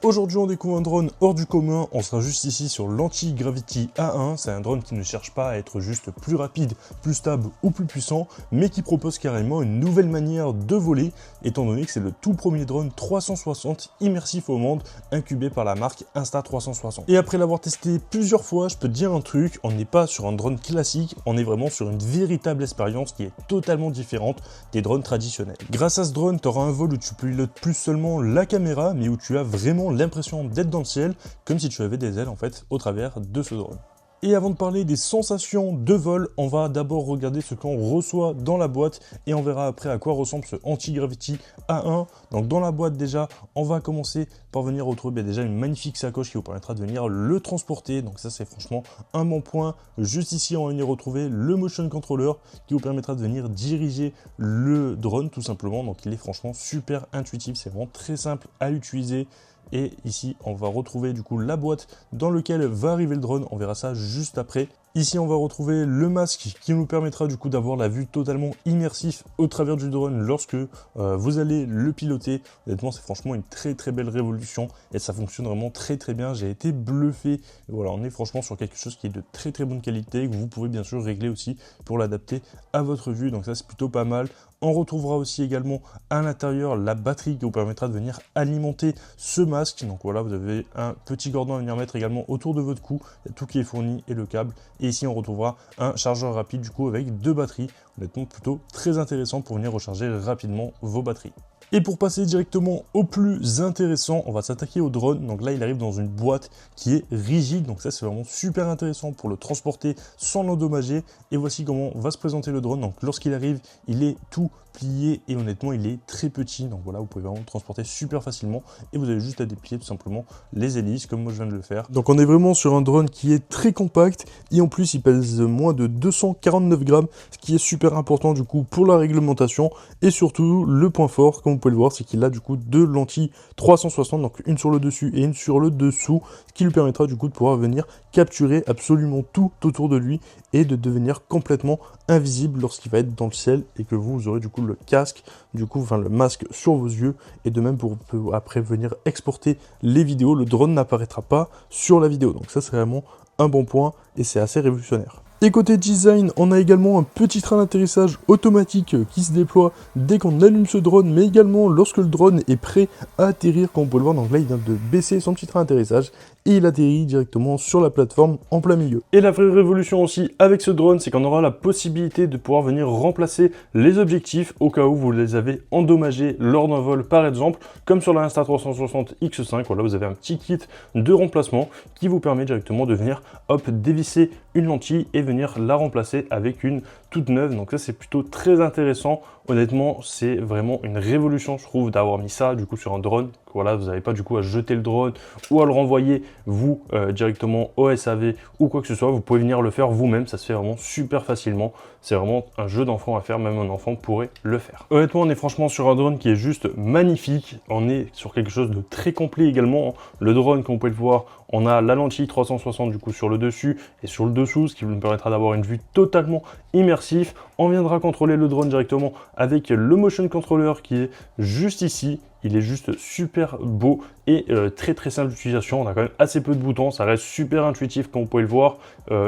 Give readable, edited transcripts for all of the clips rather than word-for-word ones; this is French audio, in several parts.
Aujourd'hui on découvre un drone hors du commun, on sera juste ici sur l'Anti-Gravity A1, c'est un drone qui ne cherche pas à être juste plus rapide, plus stable ou plus puissant, mais qui propose carrément une nouvelle manière de voler, étant donné que c'est le tout premier drone 360 immersif au monde, incubé par la marque Insta360. Et après l'avoir testé plusieurs fois, je peux te dire un truc, on n'est pas sur un drone classique, on est vraiment sur une véritable expérience qui est totalement différente des drones traditionnels. Grâce à ce drone, tu auras un vol où tu pilotes plus seulement la caméra, mais où tu as vraiment l'impression d'être dans le ciel, comme si tu avais des ailes en fait au travers de ce drone. Et avant de parler des sensations de vol, on va d'abord regarder ce qu'on reçoit dans la boîte et on verra après à quoi ressemble ce Anti-Gravity A1. Donc dans la boîte déjà, on va commencer par venir retrouver déjà une magnifique sacoche qui vous permettra de venir le transporter. Donc ça c'est franchement un bon point. Juste ici on va venir retrouver le motion controller qui vous permettra de venir diriger le drone tout simplement. Donc il est franchement super intuitif, c'est vraiment très simple à utiliser. Et ici, on va retrouver du coup la boîte dans laquelle va arriver le drone. On verra ça juste après. Ici, on va retrouver le masque qui nous permettra du coup d'avoir la vue totalement immersive au travers du drone lorsque vous allez le piloter. Honnêtement, c'est franchement une très belle révolution et ça fonctionne vraiment très bien. J'ai été bluffé. Et voilà, on est franchement sur quelque chose qui est de très bonne qualité que vous pouvez bien sûr régler aussi pour l'adapter à votre vue. Donc ça, c'est plutôt pas mal. On retrouvera aussi également à l'intérieur la batterie qui vous permettra de venir alimenter ce masque. Donc voilà, vous avez un petit cordon à venir mettre également autour de votre cou. Il y a tout qui est fourni et le câble. Et ici, on retrouvera un chargeur rapide du coup avec 2 batteries. Honnêtement, plutôt très intéressant pour venir recharger rapidement vos batteries. Et pour passer directement au plus intéressant, on va s'attaquer au drone. Donc là, il arrive dans une boîte qui est rigide. Donc ça, c'est vraiment super intéressant pour le transporter sans l'endommager. Et voici comment va se présenter le drone. Donc lorsqu'il arrive, il est tout plié et honnêtement, il est très petit. Donc voilà, vous pouvez vraiment le transporter super facilement. Et vous avez juste à déplier tout simplement les hélices comme moi je viens de le faire. Donc on est vraiment sur un drone qui est très compact. Et en plus, il pèse moins de 249 grammes. Ce qui est super important du coup pour la réglementation. Et surtout, le point fort, comme vous pouvez le voir, c'est qu'il a du coup 2 lentilles 360, donc une sur le dessus et une sur le dessous, ce qui lui permettra du coup de pouvoir venir capturer absolument tout autour de lui et de devenir complètement invisible lorsqu'il va être dans le ciel et que vous aurez du coup le casque, le masque sur vos yeux, et de même pour après venir exporter les vidéos, le drone n'apparaîtra pas sur la vidéo. Donc ça c'est vraiment un bon point et c'est assez révolutionnaire. Et côté design, on a également un petit train d'atterrissage automatique qui se déploie dès qu'on allume ce drone, mais également lorsque le drone est prêt à atterrir, comme on peut le voir. Donc là, il vient de baisser son petit train d'atterrissage et il atterrit directement sur la plateforme en plein milieu. Et la vraie révolution aussi avec ce drone, c'est qu'on aura la possibilité de pouvoir venir remplacer les objectifs au cas où vous les avez endommagés lors d'un vol par exemple, comme sur la Insta360 X5. Voilà, vous avez un petit kit de remplacement qui vous permet directement de venir dévisser une lentille et venir la remplacer avec une toute neuve. Donc ça c'est plutôt très intéressant. Honnêtement, c'est vraiment une révolution je trouve d'avoir mis ça du coup sur un drone. Voilà, vous n'avez pas du coup à jeter le drone ou à le renvoyer vous directement au SAV ou quoi que ce soit. Vous pouvez venir le faire vous-même, ça se fait vraiment super facilement. C'est vraiment un jeu d'enfant à faire, même un enfant pourrait le faire. Honnêtement, on est franchement sur un drone qui est juste magnifique. On est sur quelque chose de très complet également. Le drone, comme vous pouvez le voir, on a la lentille 360 du coup sur le dessus et sur le dessous, ce qui nous permettra d'avoir une vue totalement immersive. On viendra contrôler le drone directement avec le motion controller qui est juste ici. Il est juste super beau et très simple d'utilisation. On a quand même assez peu de boutons, ça reste super intuitif comme vous pouvez le voir.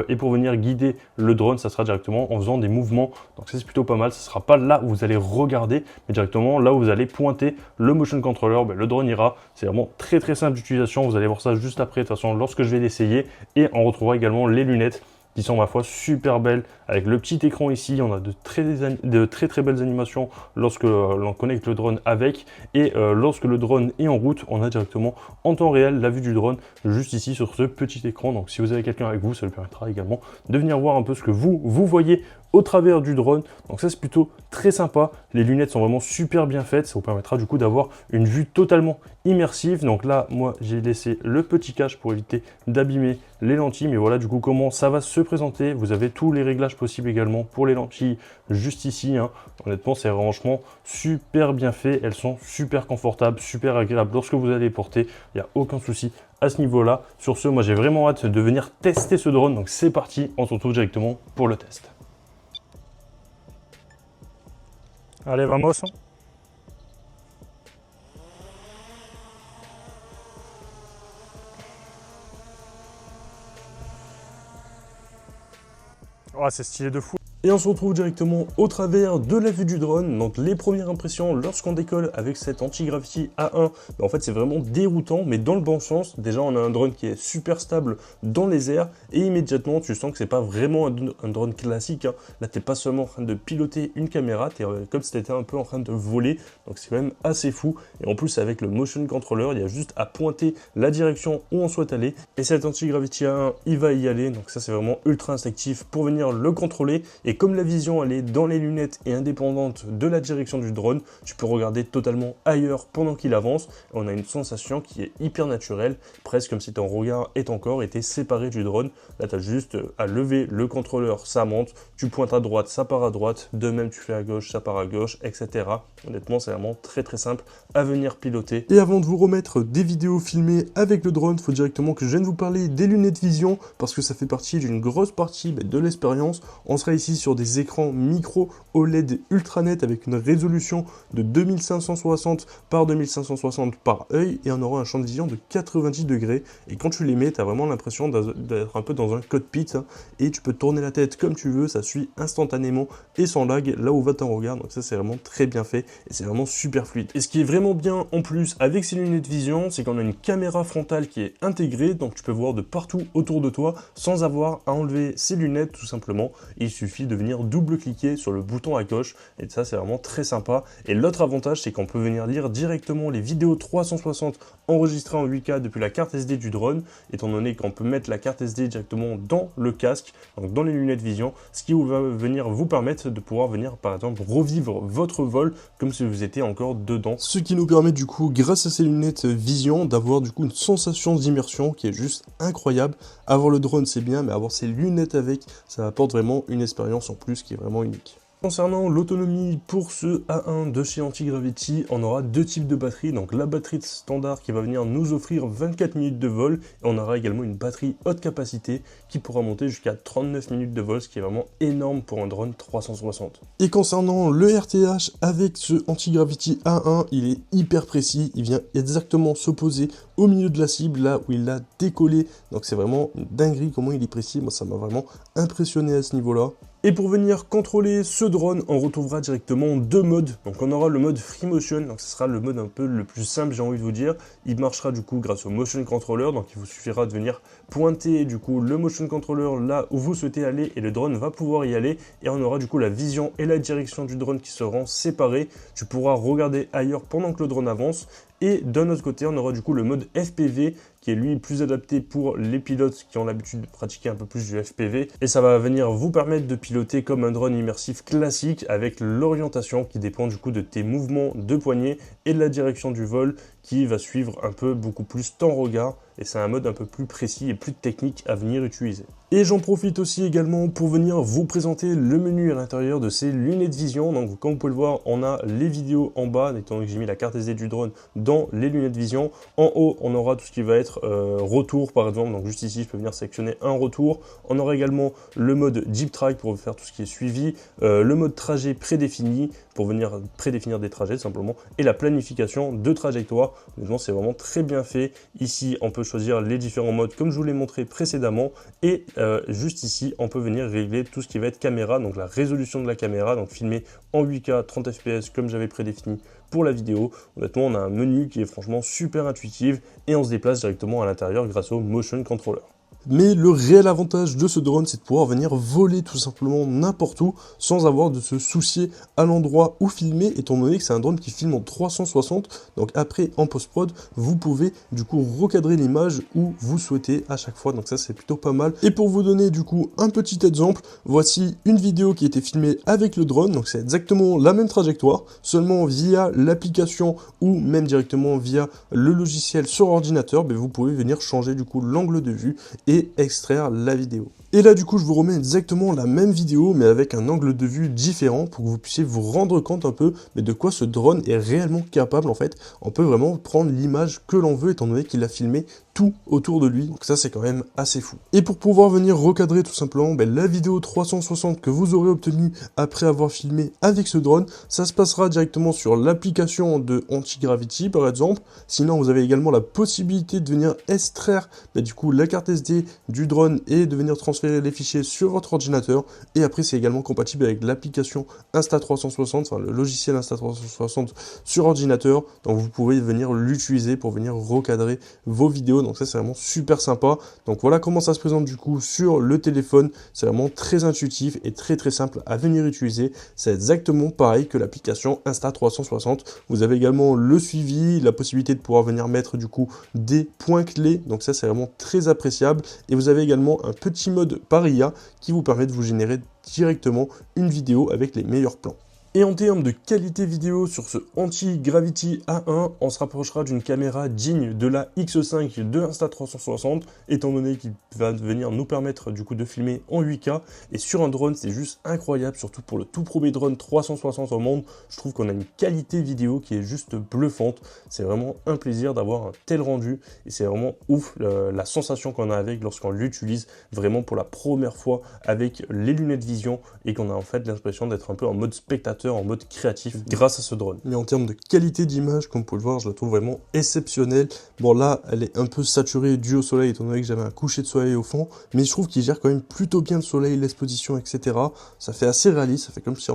Et pour venir guider le drone, ça sera directement en faisant des mouvements. Donc ça c'est plutôt pas mal, ce ne sera pas là où vous allez regarder, mais directement là où vous allez pointer le motion controller, le drone ira. C'est vraiment très très simple d'utilisation. Vous allez voir ça juste après, de toute façon, lorsque je vais l'essayer. Et on retrouvera également les lunettes qui sont ma foi super belles avec le petit écran ici. On a de très belles animations lorsque l'on connecte le drone avec, et lorsque le drone est en route, on a directement en temps réel la vue du drone juste ici sur ce petit écran. Donc si vous avez quelqu'un avec vous, ça lui permettra également de venir voir un peu ce que vous voyez au travers du drone. Donc ça c'est plutôt très sympa. Les lunettes sont vraiment super bien faites, ça vous permettra du coup d'avoir une vue totalement immersive. Donc là moi j'ai laissé le petit cache pour éviter d'abîmer les lentilles, mais voilà du coup comment ça va se présenter. Vous avez tous les réglages possibles également pour les lentilles juste ici, hein. Honnêtement c'est franchement super bien fait, elles sont super confortables, super agréables lorsque vous allez les porter, il n'y a aucun souci à ce niveau là. Sur ce, moi j'ai vraiment hâte de venir tester ce drone, donc c'est parti, on se retrouve directement pour le test. Allez, vamos. Oh, c'est stylé de fou. Et on se retrouve directement au travers de la vue du drone. Donc les premières impressions lorsqu'on décolle avec cette anti-gravity A1, en fait c'est vraiment déroutant, mais dans le bon sens. Déjà on a un drone qui est super stable dans les airs et immédiatement tu sens que c'est pas vraiment un drone classique. Hein. Là t'es pas seulement en train de piloter une caméra, t'es comme si t'étais un peu en train de voler. Donc c'est quand même assez fou. Et en plus avec le motion controller, il y a juste à pointer la direction où on souhaite aller. Et cet anti-gravity A1, il va y aller. Donc ça c'est vraiment ultra instinctif pour venir le contrôler. Et comme la vision elle est dans les lunettes et indépendante de la direction du drone, tu peux regarder totalement ailleurs pendant qu'il avance. On a une sensation qui est hyper naturelle, presque comme si ton regard et ton corps étaient séparés du drone. Là tu as juste à lever le contrôleur, ça monte, tu pointes à droite, ça part à droite, de même tu fais à gauche, ça part à gauche, etc. Honnêtement c'est vraiment très simple à venir piloter. Et avant de vous remettre des vidéos filmées avec le drone, il faut directement que je vienne vous parler des lunettes vision, parce que ça fait partie d'une grosse partie de l'expérience. On sera ici sur des écrans micro OLED ultra net avec une résolution de 2560 par 2560 par œil et on aura un champ de vision de 90 degrés. Et quand tu les mets, tu as vraiment l'impression d'être un peu dans un cockpit hein, et tu peux tourner la tête comme tu veux, ça suit instantanément et sans lag là où va ton regard. Donc ça c'est vraiment très bien fait et c'est vraiment super fluide. Et ce qui est vraiment bien en plus avec ces lunettes vision, c'est qu'on a une caméra frontale qui est intégrée, donc tu peux voir de partout autour de toi sans avoir à enlever ses lunettes tout simplement. Il suffit de venir double-cliquer sur le bouton à gauche et ça c'est vraiment très sympa. Et l'autre avantage c'est qu'on peut venir lire directement les vidéos 360 enregistrées en 8K depuis la carte SD du drone, étant donné qu'on peut mettre la carte SD directement dans le casque, donc dans les lunettes vision, ce qui va venir vous permettre de pouvoir venir par exemple revivre votre vol comme si vous étiez encore dedans. Ce qui nous permet du coup, grâce à ces lunettes vision, d'avoir du coup une sensation d'immersion qui est juste incroyable. Avoir le drone c'est bien, mais avoir ces lunettes avec, ça apporte vraiment une expérience en plus qui est vraiment unique. Concernant l'autonomie pour ce A1 de chez Antigravity, on aura deux types de batteries. Donc la batterie standard qui va venir nous offrir 24 minutes de vol et on aura également une batterie haute capacité qui pourra monter jusqu'à 39 minutes de vol, ce qui est vraiment énorme pour un drone 360. Et concernant le RTH avec ce Antigravity A1, il est hyper précis, il vient exactement se poser au milieu de la cible, là où il l'a décollé. Donc c'est vraiment une dinguerie comment il est précis, moi ça m'a vraiment impressionné à ce niveau-là. Et pour venir contrôler ce drone, on retrouvera directement deux modes. Donc on aura le mode Free Motion, donc ce sera le mode un peu le plus simple, j'ai envie de vous dire. Il marchera du coup grâce au Motion Controller, donc il vous suffira de venir pointer du coup le Motion Controller là où vous souhaitez aller et le drone va pouvoir y aller. Et on aura du coup la vision et la direction du drone qui seront séparées. Tu pourras regarder ailleurs pendant que le drone avance. Et d'un autre côté, on aura du coup le mode FPV qui est lui plus adapté pour les pilotes qui ont l'habitude de pratiquer un peu plus du FPV. Et ça va venir vous permettre de piloter comme un drone immersif classique avec l'orientation qui dépend du coup de tes mouvements de poignet et de la direction du vol qui va suivre un peu beaucoup plus ton regard. Et c'est un mode un peu plus précis et plus technique à venir utiliser. Et j'en profite aussi également pour venir vous présenter le menu à l'intérieur de ces lunettes vision. Donc comme vous pouvez le voir, on a les vidéos en bas, étant donné que j'ai mis la carte SD du drone dans les lunettes vision. En haut, on aura tout ce qui va être retour par exemple. Donc juste ici, je peux venir sélectionner un retour. On aura également le mode Deep Track pour faire tout ce qui est suivi. Le mode trajet prédéfini pour venir prédéfinir des trajets tout simplement. Et la planification de trajectoire. Honnêtement, c'est vraiment très bien fait. Ici, on peut choisir les différents modes comme je vous l'ai montré précédemment. Et juste ici, on peut venir régler tout ce qui va être caméra, donc la résolution de la caméra, donc filmer en 8K 30 fps comme j'avais prédéfini pour la vidéo. Honnêtement, on a un menu qui est franchement super intuitif et on se déplace directement à l'intérieur grâce au Motion Controller. Mais le réel avantage de ce drone, c'est de pouvoir venir voler tout simplement n'importe où sans avoir de se soucier à l'endroit où filmer, étant donné que c'est un drone qui filme en 360. Donc après, en post-prod, vous pouvez du coup recadrer l'image où vous souhaitez à chaque fois. Donc ça, c'est plutôt pas mal. Et pour vous donner du coup un petit exemple, voici une vidéo qui a été filmée avec le drone. Donc c'est exactement la même trajectoire, seulement via l'application ou même directement via le logiciel sur ordinateur. Mais vous pouvez venir changer du coup l'angle de vue et extraire la vidéo. Et là du coup je vous remets exactement la même vidéo mais avec un angle de vue différent pour que vous puissiez vous rendre compte un peu mais de quoi ce drone est réellement capable en fait. On peut vraiment prendre l'image que l'on veut étant donné qu'il a filmé tout autour de lui, donc ça c'est quand même assez fou. Et pour pouvoir venir recadrer tout simplement la vidéo 360 que vous aurez obtenue après avoir filmé avec ce drone, ça se passera directement sur l'application de Antigravity par exemple. Sinon vous avez également la possibilité de venir extraire du coup la carte SD du drone et de venir transférer les fichiers sur votre ordinateur. Et après c'est également compatible avec l'application Insta360, enfin le logiciel Insta360 sur ordinateur, donc vous pouvez venir l'utiliser pour venir recadrer vos vidéos, donc ça c'est vraiment super sympa. Donc voilà comment ça se présente du coup sur le téléphone, c'est vraiment très intuitif et très simple à venir utiliser. C'est exactement pareil que l'application Insta360. Vous avez également le suivi, la possibilité de pouvoir venir mettre du coup des points clés, donc ça c'est vraiment très appréciable. Et vous avez également un petit mode par IA qui vous permet de vous générer directement une vidéo avec les meilleurs plans. Et en termes de qualité vidéo sur ce Antigravity A1, on se rapprochera d'une caméra digne de la X5 de Insta360, étant donné qu'il va venir nous permettre du coup de filmer en 8K. Et sur un drone, c'est juste incroyable, surtout pour le tout premier drone 360 au monde. Je trouve qu'on a une qualité vidéo qui est juste bluffante. C'est vraiment un plaisir d'avoir un tel rendu et c'est vraiment ouf la sensation qu'on a avec lorsqu'on l'utilise vraiment pour la première fois avec les lunettes vision et qu'on a en fait l'impression d'être un peu en mode spectateur, en mode créatif grâce à ce drone. Mais en termes de qualité d'image, comme vous pouvez le voir, je la trouve vraiment exceptionnelle. Bon là, elle est un peu saturée due au soleil, étant donné que j'avais un coucher de soleil au fond, mais je trouve qu'il gère quand même plutôt bien le soleil, l'exposition, etc. Ça fait assez réaliste, ça fait comme si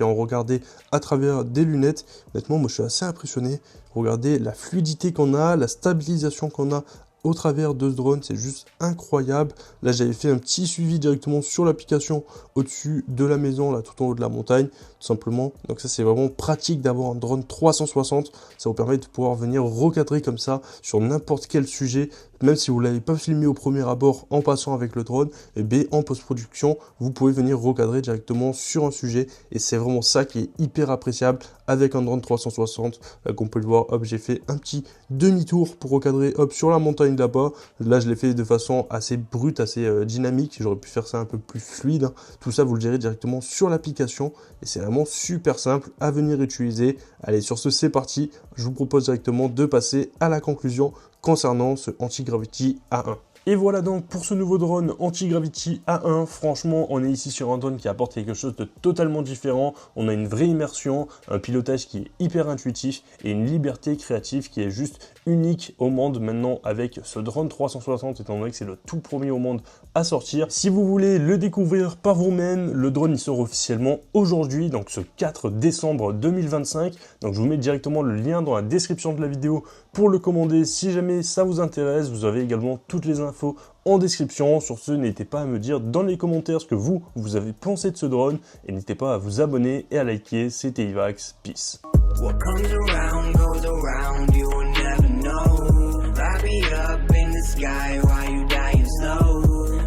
on regardait à travers des lunettes. Honnêtement, moi je suis assez impressionné. Regardez la fluidité qu'on a, la stabilisation qu'on a au travers de ce drone, c'est juste incroyable. Là j'avais fait un petit suivi directement sur l'application au-dessus de la maison, là tout en haut de la montagne, tout simplement. Donc ça c'est vraiment pratique d'avoir un drone 360, ça vous permet de pouvoir venir recadrer comme ça sur n'importe quel sujet, même si vous ne l'avez pas filmé au premier abord en passant avec le drone, et bien en post-production, vous pouvez venir recadrer directement sur un sujet, et c'est vraiment ça qui est hyper appréciable avec un drone 360. Là, comme on peut le voir, hop, j'ai fait un petit demi-tour pour recadrer, hop, sur la montagne là-bas. Là, je l'ai fait de façon assez brute, assez dynamique. J'aurais pu faire ça un peu plus fluide, hein. Tout ça, vous le gérez directement sur l'application, et c'est vraiment super simple à venir utiliser. Allez, sur ce, c'est parti. Je vous propose directement de passer à la conclusion concernant ce Antigravity A1. Et voilà donc pour ce nouveau drone Antigravity A1, franchement on est ici sur un drone qui apporte quelque chose de totalement différent, on a une vraie immersion, un pilotage qui est hyper intuitif et une liberté créative qui est juste unique au monde maintenant avec ce drone 360 étant donné que c'est le tout premier au monde à sortir. Si vous voulez le découvrir par vous-même, le drone il sort officiellement aujourd'hui, donc ce 4 décembre 2025, donc je vous mets directement le lien dans la description de la vidéo pour le commander si jamais ça vous intéresse. Vous avez également toutes les infos en description. Sur ce, n'hésitez pas à me dire dans les commentaires ce que vous avez pensé de ce drone et n'hésitez pas à vous abonner et à liker. C'était Ivax, peace. What comes around goes around, you will never know. Fly me up in the sky while you dying slow.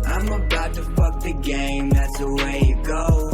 I'm about to fuck the game, that's the way it goes.